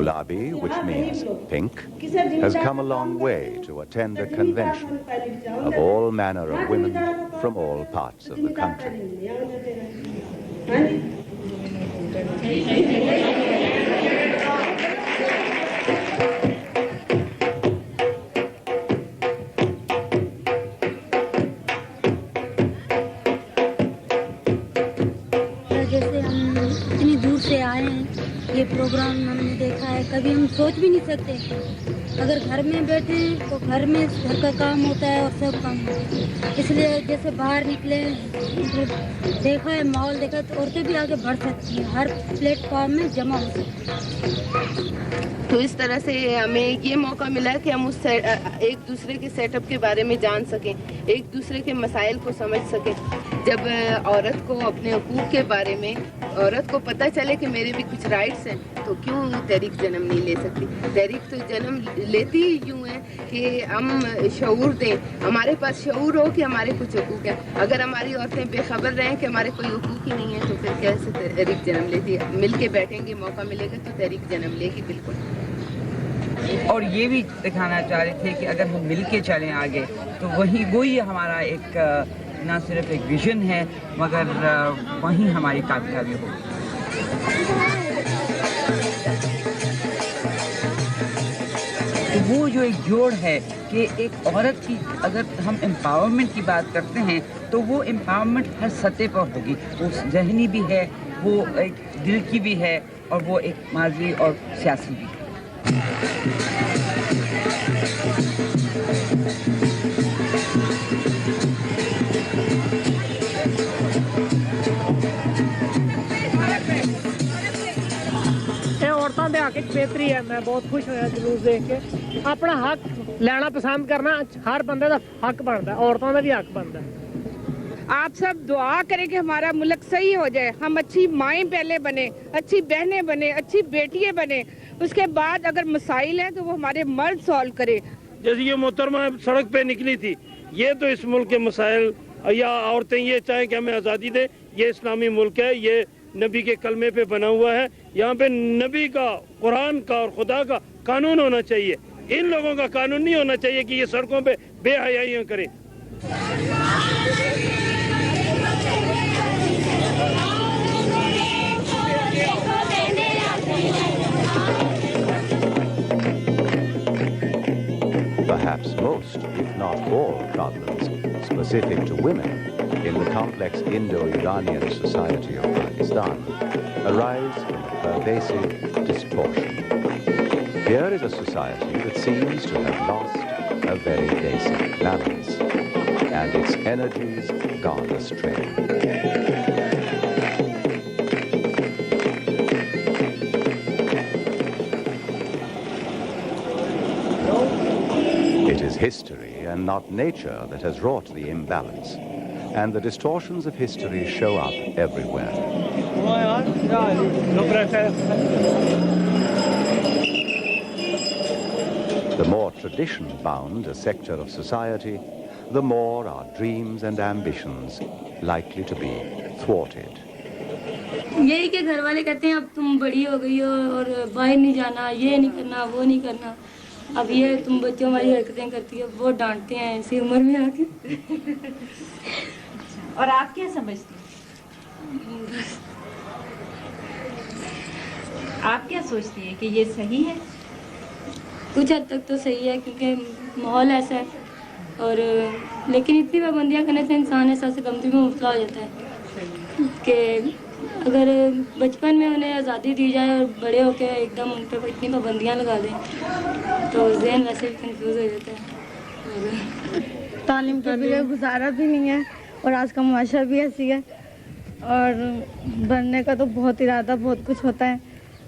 Gulabi, which means pink, has come a long way to attend a convention of all manner of women from all parts of the country. یہ programme ہم نے دیکھا ہے کبھی ہم سوچ بھی نہیں سکتے اگر گھر میں بیٹھے تو گھر میں گھر کا کام ہوتا ہے اور سب کام ہوتا ہے اس لیے جیسے باہر نکلے دیکھا ہے ماحول دیکھا تو عورتیں بھی آگے بڑھ سکتی ہیں ہر پلیٹ فارم میں جمع ہو سکتی ہیں تو اس طرح سے ہمیں یہ موقع ملا کہ ہم اس ایک دوسرے کے سیٹ اپ کے بارے میں جان سکیں ایک دوسرے کے مسائل کو سمجھ سکیں جب عورت کو اپنے حقوق کے بارے میں عورت کو پتہ چلے کہ میرے بھی کچھ رائٹس ہیں تو کیوں تحریک جنم نہیں لے سکتی تحریک تو جنم لیتی ہی یوں ہے کہ ہم شعور دیں ہمارے پاس شعور ہو کہ ہمارے کچھ حقوق ہیں اگر ہماری عورتیں بے خبر رہیں کہ ہمارے کوئی حقوق ہی نہیں ہیں تو پھر کیسے تحریک جنم لیتی ہے مل کے بیٹھیں گے موقع ملے گا تو تحریک جنم لے گی بالکل اور یہ بھی دکھانا چاہ رہے تھے کہ اگر ہم مل کے چلیں آگے تو وہی ہمارا ایک نہ صرف ایک ویژن ہے مگر وہیں ہماری کامیابی ہو تو وہ جو ایک جوڑ ہے کہ ایک عورت کی اگر ہم امپاورمنٹ کی بات کرتے ہیں تو وہ امپاورمنٹ ہر سطح پر ہوگی وہ ذہنی بھی ہے وہ ایک دل کی بھی ہے اور وہ ایک ماضی اور سیاسی بھی ہے عورتوں کے حق بہتری ہے میں بہت خوش ہوا جلوس دیکھ کے اپنا حق لینا پسند کرنا ہر بندے کا حق بنتا ہے عورتوں کا بھی حق بنتا ہے آپ سب دعا کریں کہ ہمارا ملک صحیح ہو جائے ہم اچھی مائیں پہلے بنے اچھی بہنیں بنے اچھی بیٹیاں بنے اس کے بعد اگر مسائل ہیں تو وہ ہمارے مرد سالو کرے جیسے یہ محترمہ سڑک پہ نکلی تھی یہ تو اس ملک کے مسائل یا عورتیں یہ چاہیں کہ ہمیں آزادی دے یہ اسلامی ملک ہے یہ نبی کے کلمے پہ بنا ہوا ہے یہاں پہ نبی کا قرآن کا اور خدا کا قانون ہونا چاہیے ان لوگوں کا قانون نہیں ہونا چاہیے کہ یہ سڑکوں پہ بے حیائیاں کریں Perhaps most, if not all, problems specific to women in the complex Indo-Iranian society of Pakistan arise from a pervasive distortion. Here is a society that seems to have lost a very basic balance, and its energies gone astray. It is history and not nature that has wrought the imbalance, and the distortions of history show up everywhere. The more tradition-bound a sector of society, the more are dreams and ambitions likely to be thwarted. یہی کہ گھر والے کہتے ہیں اب تم بڑی ہو گئی ہو اور باہر نہیں جانا یہ نہیں کرنا وہ نہیں کرنا اب یہ تم بچوں والی حرکتیں کرتی ہو وہ ڈانٹتے ہیں اسی عمر میں آ کے اور آپ کیا سمجھتی ہیں آپ کیا سوچتی ہیں کہ یہ صحیح ہے کچھ حد تک تو صحیح ہے کیونکہ ماحول ایسا ہے اور لیکن اتنی پابندیاں کرنے سے انسان احساس کمتری میں مبتلا ہو جاتا ہے کہ اگر بچپن میں انہیں آزادی دی جائے اور بڑے ہو کے ایک دم ان پہ اتنی پابندیاں لگا دیں تو ذہن ویسے بھی کنفیوز ہو جاتا ہے تعلیم کے بغیر گزارا بھی نہیں ہے اور آج کا معاشرہ بھی ایسی ہے اور بننے کا تو بہت ارادہ بہت کچھ ہوتا ہے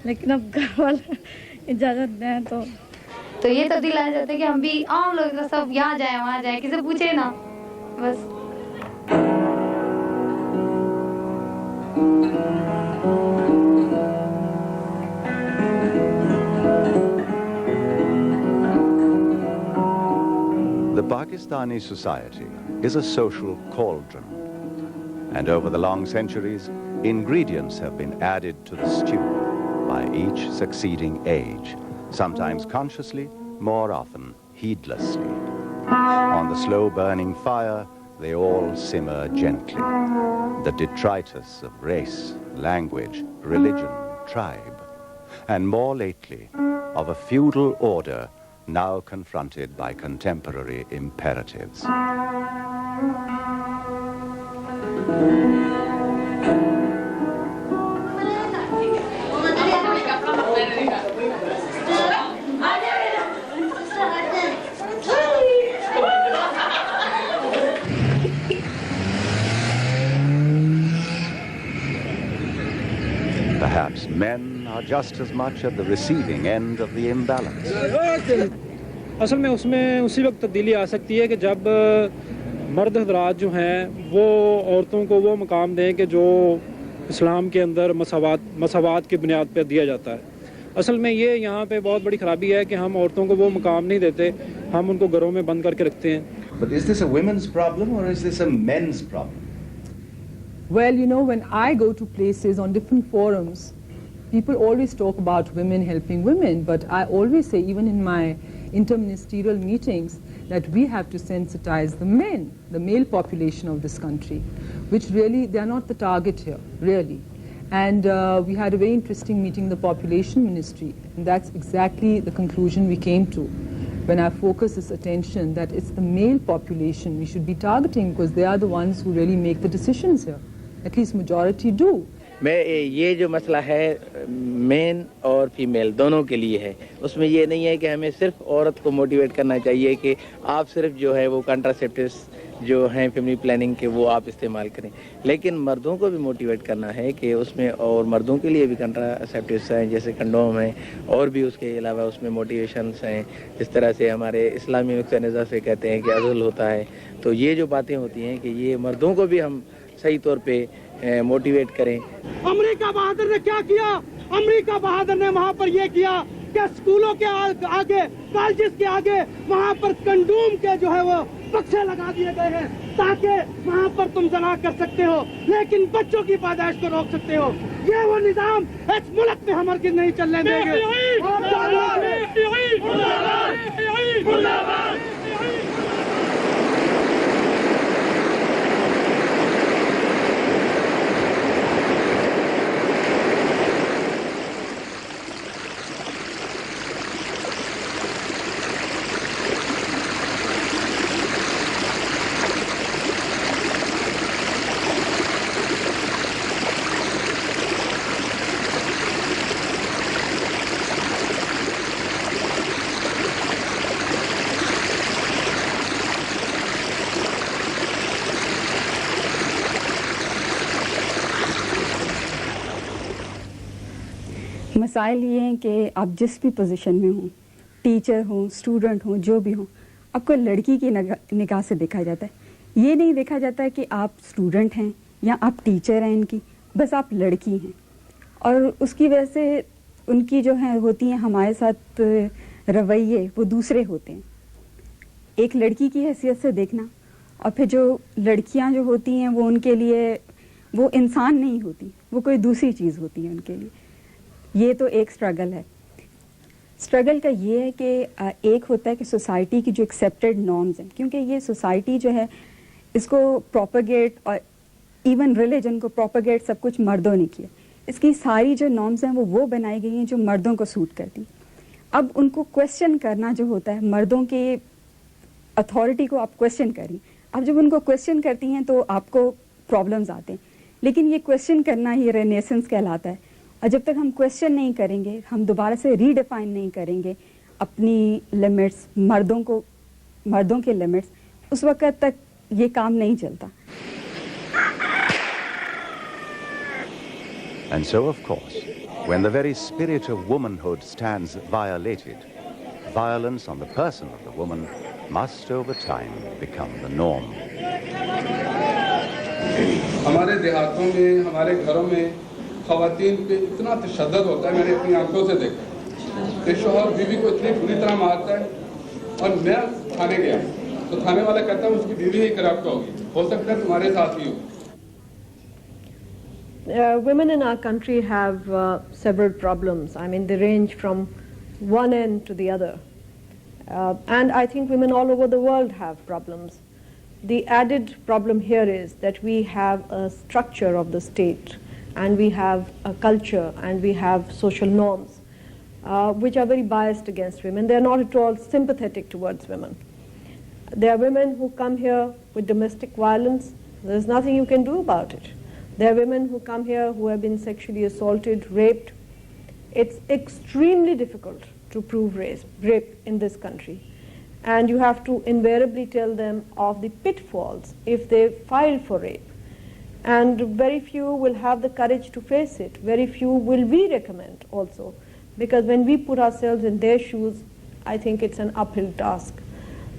لیکن اب گھر والے اجازت دیں تو یہ تبدیل آ جاتا ہے کہ ہم بھی عام لوگ سب یہاں جائیں وہاں جائیں کسی پوچھے نا بس The Pakistani society is a social cauldron, and over the long centuries, ingredients have been added to the stew. by each succeeding age, sometimes consciously, more often heedlessly. On the slow-burning fire, they all simmer gently. The detritus of race, language, religion, tribe, and more lately, of a feudal order now confronted by contemporary imperatives. Perhaps men are just as much at the receiving end of the imbalance. असल में उसमें उसी वक्त तब्दीली आ सकती है कि जब मर्द हजरात जो हैं वो औरतों को वो मकाम दें कि जो इस्लाम के अंदर मसावात की बुनियाद पर दिया जाता है. असल में ये यहाँ पे बहुत बड़ी खराबी है कि हम औरतों को वो मकाम नहीं देते, हम उनको घरों में बंद करके रखते हैं. But is this a women's problem or is this a men's problem? Well, you know, when I go to places on different forums, people always talk about women helping women, but I always say, even in my interministerial meetings, that we have to sensitize the men, the male population of this country, which really, they are not the target here, really. And we had a very interesting meeting in the population ministry, and that's exactly the conclusion we came to when I focus this attention that it's the male population we should be targeting because they are the ones who really make the decisions here. At least majority do. میں یہ جو مسئلہ ہے مین اور female دونوں کے لیے ہے. اس میں یہ نہیں ہے کہ ہمیں صرف عورت کو موٹیویٹ کرنا چاہیے کہ آپ صرف جو ہے وہ کنٹراسیپٹیوز جو ہیں فیملی پلاننگ کے وہ آپ استعمال کریں, لیکن مردوں کو بھی موٹیویٹ کرنا ہے کہ اس میں, اور مردوں کے لیے بھی کنٹراسیپٹیوز ہیں جیسے کنڈوم ہیں, اور بھی اس کے علاوہ اس میں موٹیویشنس ہیں, جس طرح سے ہمارے اسلامی نقطۂ نظر سے کہتے ہیں کہ عزل ہوتا ہے. تو یہ جو باتیں ہوتی ہیں کہ یہ مردوں کو بھی ہم صحیح طور پہ موٹیویٹ کریں. امریکہ بہادر نے کیا کیا؟ امریکہ بہادر نے وہاں پر یہ کیا کہ اسکولوں کے آگے, کالجز کے آگے وہاں پر کنڈوم کے جو ہے وہ بکسے لگا دیے گئے ہیں تاکہ وہاں پر تم زنا کر سکتے ہو, لیکن بچوں کی پیدائش کو روک سکتے ہو. یہ وہ نظام اس ملک میں ہم ہرگز نہیں چلنے دیں گے. مسائل یہ ہیں کہ آپ جس بھی پوزیشن میں ہوں, ٹیچر ہوں, اسٹوڈنٹ ہوں, جو بھی ہوں, آپ کو لڑکی کی نگاہ سے دیکھا جاتا ہے. یہ نہیں دیکھا جاتا ہے کہ آپ اسٹوڈنٹ ہیں یا آپ ٹیچر ہیں ان کی, بس آپ لڑکی ہیں. اور اس کی وجہ سے ان کی جو ہیں ہوتی ہیں ہمارے ساتھ رویے وہ دوسرے ہوتے ہیں. ایک لڑکی کی حیثیت سے دیکھنا, اور پھر جو لڑکیاں جو ہوتی ہیں وہ ان کے لیے وہ انسان نہیں ہوتی, وہ کوئی دوسری چیز ہوتی ہے ان کے لیے. یہ تو ایک اسٹرگل ہے. اسٹرگل کا یہ ہے کہ ایک ہوتا ہے کہ سوسائٹی کی جو ایکسیپٹیڈ نارمز ہیں, کیونکہ یہ سوسائٹی جو ہے اس کو پروپیگیٹ, اور ایون ریلیجن کو پروپیگیٹ سب کچھ مردوں نے کیا. اس کی ساری جو نارمز ہیں وہ بنائی گئی ہیں جو مردوں کو سوٹ کرتی. اب ان کو کویسچن کرنا جو ہوتا ہے, مردوں کے اتھارٹی کو آپ کویسچن کریں. اب جب ان کو کویسچن کرتی ہیں تو آپ کو پرابلمز آتے ہیں, لیکن یہ کویسچن کرنا ہی رینیسنس کہلاتا ہے. اور جب تک ہم کویسچن نہیں کریں گے, ہم دوبارہ سے ری ڈیفائن نہیں کریں گے اپنی لمٹس, مردوں کے لمٹس, اس وقت تک یہ کام نہیں چلتا. And so, of course, when the very spirit of womanhood stands violated, violence on the person of the woman must over time become the norm. ہمارے دیہاتوں میں, ہمارے گھروں میں خواتین پہ اتنا تشدد ہوتا ہے, میں نے اپنی آنکھوں سے دیکھا کہ شوہر بیوی کو اتنی بری طرح مارتا ہے. اور میں تھانے گیا تو تھانے والا کہتا ہے اس کی بیوی ہی کرپٹ ہوگی, ہو سکتا ہے تمہارے ساتھ ہی ہو. women in our country have several problems. I mean, they range from one end to the other. And I think women all over the world have problems. The added problem here is that we have a structure of the state, and we have a culture, and we have social norms, which are very biased against women. They are not at all sympathetic towards women. There are women who come here with domestic violence. There's nothing you can do about it. There are women who come here who have been sexually assaulted, raped. It's extremely difficult to prove rape in this country. And you have to invariably tell them of the pitfalls if they file for rape. And very few will have the courage to face it. Very few will we recommend also. Because when we put ourselves in their shoes, I think it's an uphill task.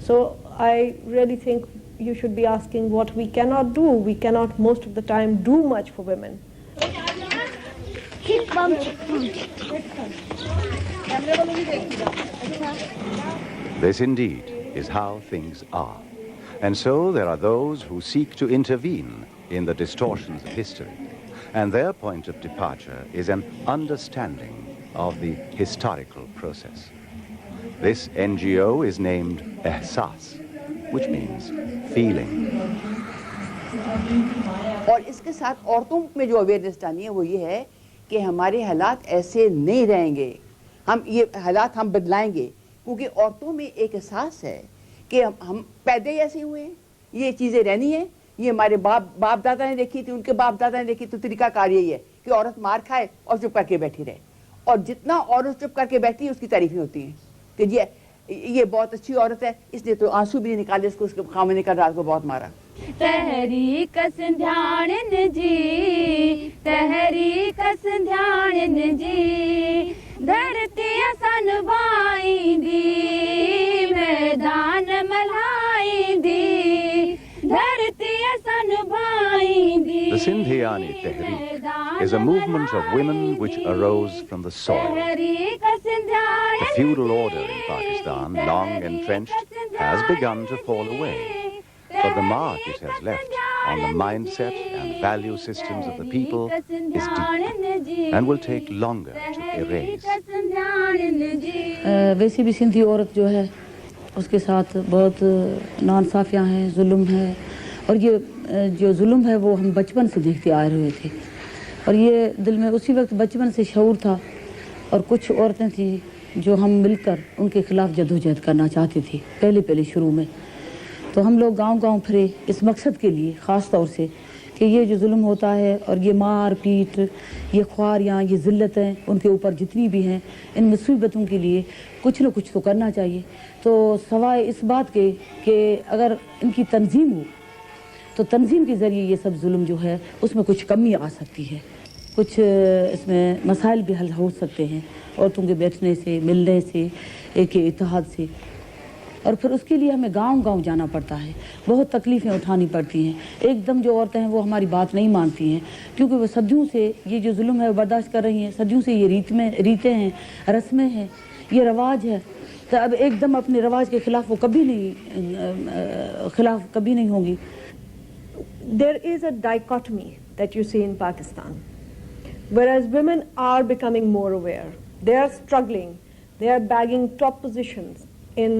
So I really think you should be asking what we cannot do. We cannot most of the time do much for women. This indeed is how things are. And so there are those who seek to intervene in the distortions of history. And their point of departure is an understanding of the historical process. This NGO is named Ehsas, which means feeling. اور اس کے ساتھ عورتوں میں جو awareness ڈالنی ہے وہ یہ ہے کہ ہمارے حالات ایسے نہیں رہیں گے. یہ حالات ہم بدلائیں گے کیونکہ عورتوں میں ایک احساس ہے کہ ہم پیدا ہی ایسے ہوئے ہیں, یہ چیزیں رہنی ہیں, یہ ہمارے باپ دادا نے دیکھی تھی, ان کے باپ دادا نے دیکھی, تو طریقہ کار یہی ہے کہ عورت مار کھائے اور چپ کر کے بیٹھی رہے. اور جتنا عورت چپ کر کے بیٹھی ہے اس کی تعریفیں ہوتی ہیں کہ یہ بہت اچھی عورت ہے, اس نے تو آنسو بھی نہیں نکالے, اس کو اس کے خامن نے رات کو بہت مارا. تحریک سندھیاڑن جی, تحریک سندھیاڑن جی, دھرتی سن بائیں دی, میدان ملائیں دی, دھرتی سن بائیں دی. The Sindhiyani Tehreek is a movement of women which arose from the soil. The feudal order in Pakistan, long entrenched, has begun to fall away. But the mark it has left on the mindset and value systems of the people is deep and will take longer to erase. ویسے بھی سندھی عورت جو ہے اس کے ساتھ بہت ناانصافیاں ہیں, ظلم ہے, اور یہ جو ظلم ہے وہ ہم بچپن سے دیکھتے آ رہے تھے, اور یہ دل میں اسی وقت بچپن سے شعور تھا, اور کچھ عورتیں تھیں جو ہم مل کر ان کے خلاف جدوجہد کرنا چاہتے تھے پہلے شروع میں. تو ہم لوگ گاؤں گاؤں پھرے اس مقصد کے لیے خاص طور سے کہ یہ جو ظلم ہوتا ہے اور یہ مار پیٹ, یہ خواریاں, یہ ذلتیں ان کے اوپر جتنی بھی ہیں, ان مصیبتوں کے لیے کچھ نہ کچھ تو کرنا چاہیے. تو سوائے اس بات کے کہ اگر ان کی تنظیم ہو تو تنظیم کے ذریعے یہ سب ظلم جو ہے اس میں کچھ کمی آ سکتی ہے, کچھ اس میں مسائل بھی حل ہو سکتے ہیں عورتوں کے بیٹھنے سے, ملنے سے, ایک اتحاد سے. اور پھر اس کے لیے ہمیں گاؤں گاؤں جانا پڑتا ہے, بہت تکلیفیں اٹھانی پڑتی ہیں. ایک دم جو عورتیں ہیں وہ ہماری بات نہیں مانتی ہیں کیونکہ وہ صدیوں سے یہ جو ظلم ہے وہ برداشت کر رہی ہیں, صدیوں سے یہ ریتیں ہیں, رسمیں ہیں, یہ رواج ہے. تو اب ایک دم اپنے رواج کے خلاف وہ کبھی نہیں ہوں گی. There is a dichotomy that you see in Pakistan. Whereas women are becoming more aware, they are struggling, they are bagging top positions in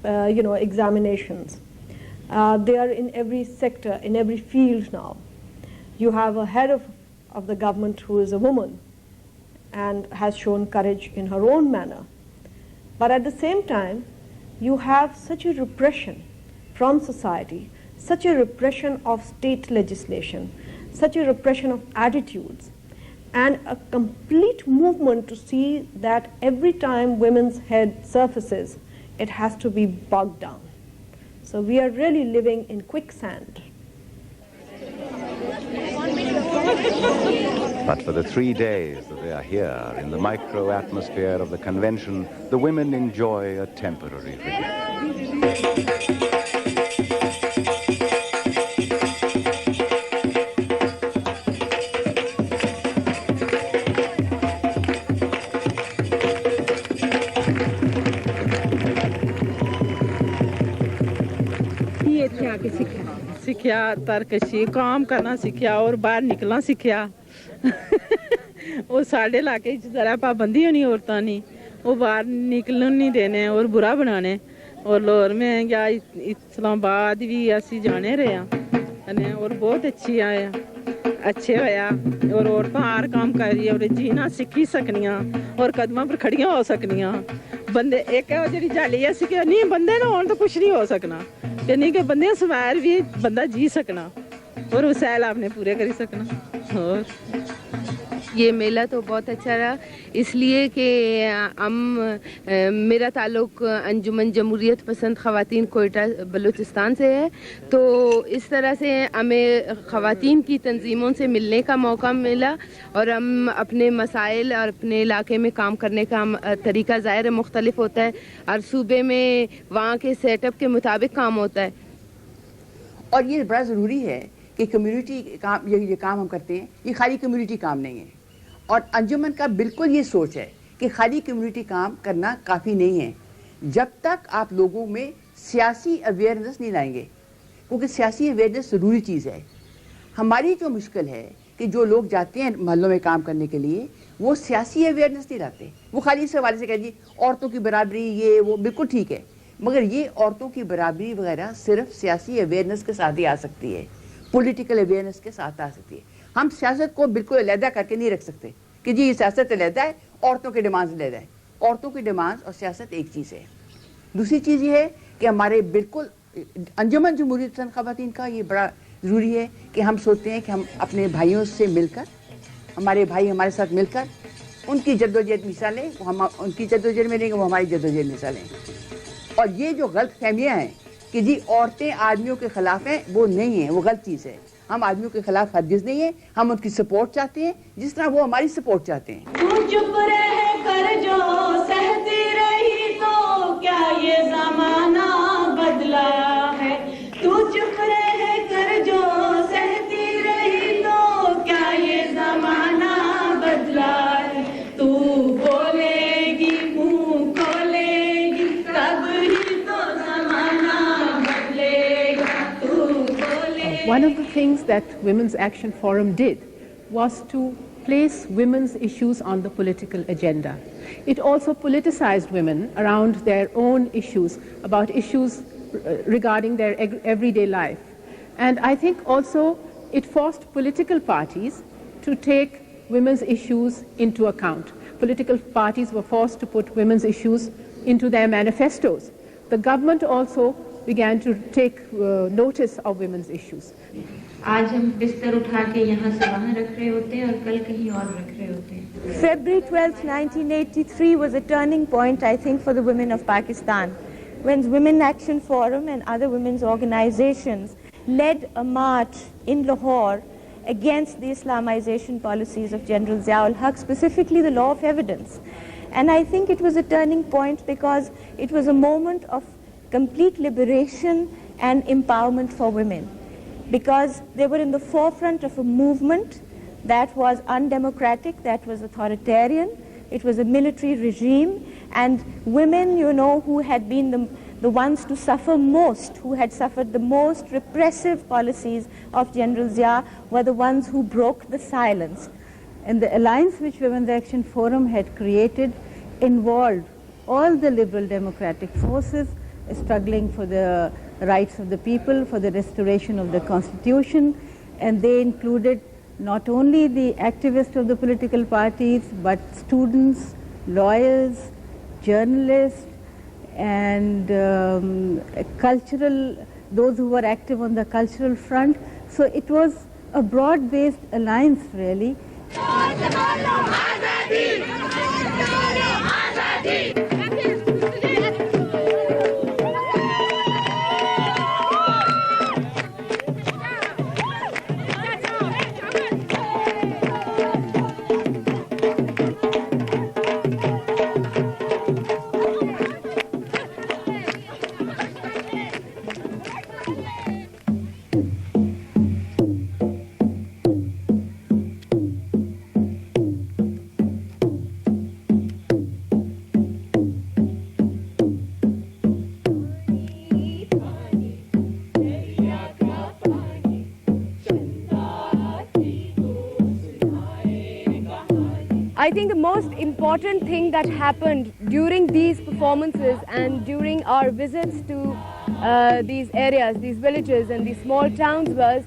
examinations. They are in every sector, in every field now. You have a head of the government who is a woman and has shown courage in her own manner. But at the same time, you have such a repression from society, such a repression of state legislation, such a repression of attitudes, and a complete movement to see that every time women's head surfaces, it has to be bogged down. So we are really living in quicksand. But for the 3 days that they are here in the micro-atmosphere of the convention, the women enjoy a temporary relief. सीखा, तरकशी काम करना सीखा और बाहर निकलना सीखा। वो साढ़े इलाके जरा पाबंदी होनी औरतां नी, वो बाहर निकलन नहीं देने और बुरा बनाने। और लाहौर में या इस्लामाबाद भी असी जाने रहे हैं और बहुत अच्छे होया। और औरतां हर काम करी और जीना सीखी सकनियां और कदमां पर खड़ियां हो सकनियां। बंदे एक जी जाली ऐसी कि नहीं बंदे ना होन तो कुछ नहीं हो सकना, कि नहीं कि बंदे सवैर भी बंदा जी सकना और वसैल आपने पूरे करी सकना। और ये मेला तो बहुत अच्छा रहा, इसलिए कि मेरा ताल्लुक़ अंजुमन जमहूरियत पसंद ख़वातीन कोयटा बलूचिस्तान से है, तो इस तरह से हमें ख़वातीन की तंजीमों से मिलने का मौका मिला और हम अपने मसाइल और अपने इलाके में काम करने का तरीका ज़ाहिर मुख्तलिफ होता है। हर सूबे में वहाँ के सेटअप के मुताबिक काम होता है। और ये बड़ा ज़रूरी है कि कम्युनिटी काम, ये काम हम करते हैं, ये खाली कम्युनिटी काम नहीं है। और अंजुमन का बिल्कुल ये सोच है कि खाली कम्युनिटी काम करना काफ़ी नहीं है जब तक आप लोगों में सियासी अवेयरनेस नहीं लाएंगे, क्योंकि सियासी अवेयरनेस ज़रूरी चीज़ है। हमारी जो मुश्किल है कि जो लोग जाते हैं महलों में काम करने के लिए, वो सियासी अवेयरनेस नहीं लाते। वो खाली इस हवाले से कह जी औरतों की बराबरी ये वो, बिल्कुल ठीक है, मगर ये औरतों की बराबरी वगैरह सिर्फ सियासी अवेयरनेस के साथ ही आ सकती है, पॉलिटिकल अवेयरनेस के साथ आ सकती है। हम सियासत को बिल्कुल अलहदा करके नहीं रख सकते कि जी ये सियासत अलहदा है, औरतों की डिमांड्स अलहदा है। औरतों की डिमांड्स और सियासत एक चीज़ है। दूसरी चीज़ ये है कि हमारे बिल्कुल अंजुमन जमहूरियत पसंद ख़वातीन का ये बड़ा ज़रूरी है कि हम सोचते हैं कि हम अपने भाइयों से मिलकर, हमारे भाई हमारे साथ मिलकर उनकी जद्दोजहद में हिस्सा लें, वो हम उनकी जद्दोजहद में लेंगे, वो हमारी जद्दोजहद में हिस्सा लें। और ये जो गलत फहमियाँ हैं कि जी औरतें आदमियों के ख़िलाफ़ हैं, वो नहीं है, वो गलत चीज़ है। हम आदमियों के खिलाफ हरगिज़ नहीं है, हम उनकी सपोर्ट चाहते हैं जिस तरह वो हमारी सपोर्ट चाहते हैं। तू चुप रह कर जो सहती रही तो क्या ये ज़माना बदला है। तू चुप रह कर जो सहती रही तो क्या ये ज़माना बदला है। तू बोलेगी मुँह खोलेगी तब ही तो ज़माना बदलेगा। तू बोलेगी। One of the things that Women's Action Forum did was to place women's issues on the political agenda. It also politicized women around their own issues, about issues regarding their everyday life. And I think also it forced political parties to take women's issues into account. Political parties were forced to put women's issues into their manifestos. The government also began to take notice of women's issues. आज हम बिस्तर उठा के यहाँ से वहाँ रख रहे होते हैं और कल कहीं और रख रहे होते हैं। February 12, 1983 was a turning point, I think, for the women of Pakistan, when Women Action Forum and other women's organizations led a march in Lahore against the Islamization policies of General Zia-ul Haq, specifically the law of evidence. And I think it was a turning point because it was a moment of complete liberation and empowerment for women, because they were in the forefront of a movement that was undemocratic, that was authoritarian, it was a military regime, and women, you know, who had been the ones to suffer most, who had suffered the most repressive policies of General Zia, were the ones who broke the silence. And the alliance which Women's Action Forum had created involved all the liberal democratic forces struggling for the rights of the people, for the restoration of the constitution, and they included not only the activists of the political parties, but students, lawyers, journalists, and those who were active on the cultural front. So it was a broad-based alliance, really. I think the most important thing that happened during these performances and during our visits to these areas, these villages and these small towns was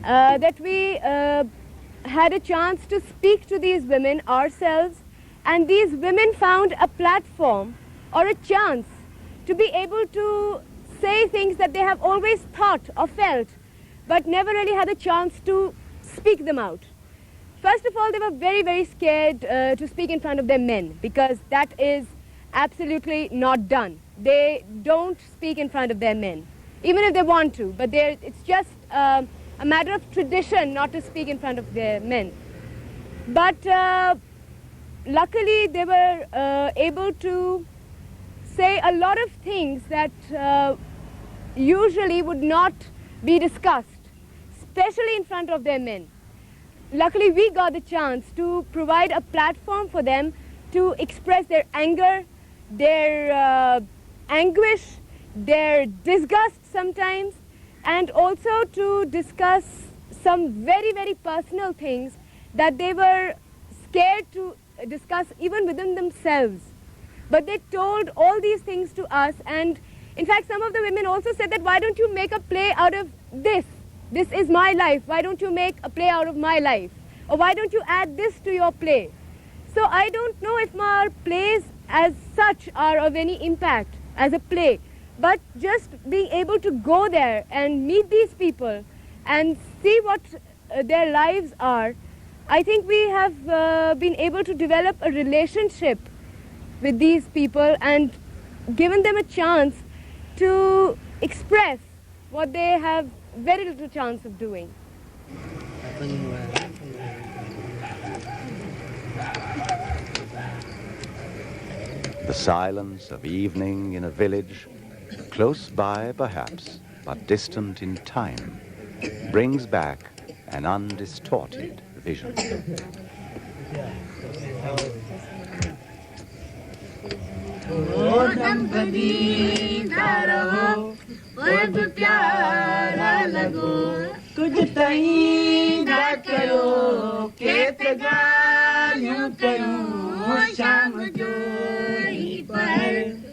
that we had a chance to speak to these women ourselves, and these women found a platform or a chance to be able to say things that they have always thought or felt, but never really had a chance to speak them out. First of all, they were very, very scared to speak in front of their men, because that is absolutely not done. They don't speak in front of their men, even if they want to, but it's just a matter of tradition not to speak in front of their men. But luckily, they were able to say a lot of things that usually would not be discussed, especially in front of their men. Luckily, we got the chance to provide a platform for them to express their anger, their anguish, their disgust sometimes, and also to discuss some very, very personal things that they were scared to discuss even within themselves. But they told all these things to us, and in fact, some of the women also said that, why don't you make a play out of this? This is my life. Why don't you make a play out of my life? Or why don't you add this to your play? So I don't know if our plays as such are of any impact as a play, but just being able to go there and meet these people and see what their lives are, I think we have been able to develop a relationship with these people and given them a chance to express what they have very little chance of doing. The silence of evening in a village, close by perhaps, but distant in time, brings back an undistorted vision.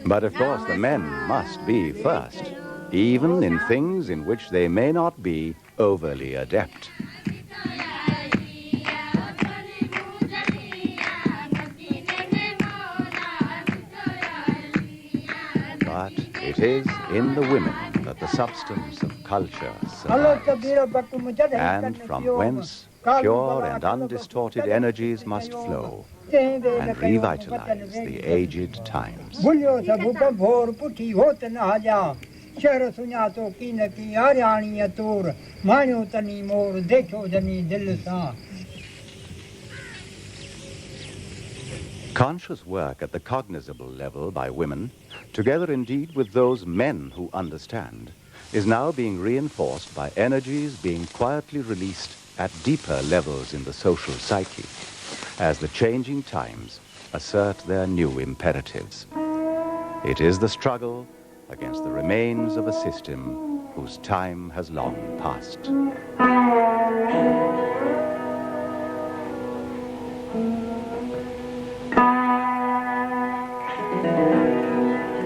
But of course the men must be first, even in things in which they may not be overly adept. But it is in the women that the substance of culture survives, and from whence pure and undistorted energies must flow and revitalize the aged times. Conscious work at the cognizable level by women, together indeed with those men who understand, is now being reinforced by energies being quietly released at deeper levels in the social psyche, as the changing times assert their new imperatives. It is the struggle against the remains of a system whose time has long passed.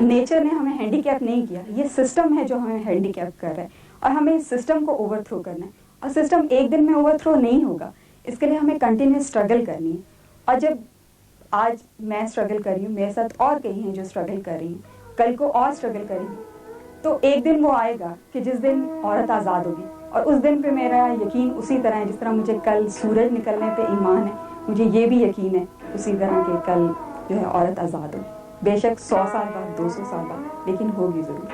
Nature ने हमें handicap नहीं किया, ये system है जो हमें handicap कर रहा है और हमें इस सिस्टम को ओवरथ्रो करना है और सिस्टम एक दिन में ओवरथ्रो नहीं होगा, इसके लिए हमें कंटिन्यूस स्ट्रगल करनी है। और जब आज मैं स्ट्रगल कर रही हूँ, मेरे साथ और कई हैं जो स्ट्रगल कर रही हैं, कल को और स्ट्रगल करेंगे, तो एक दिन वो आएगा कि जिस दिन औरत आज़ाद होगी और उस दिन पे मेरा यकीन उसी तरह है जिस तरह मुझे कल सूरज निकलने पे ईमान है, मुझे ये भी यकीन है उसी तरह के कल जो है औरत आज़ाद होगी, बेशक 100 साल बाद 200 साल बाद, लेकिन होगी ज़रूर।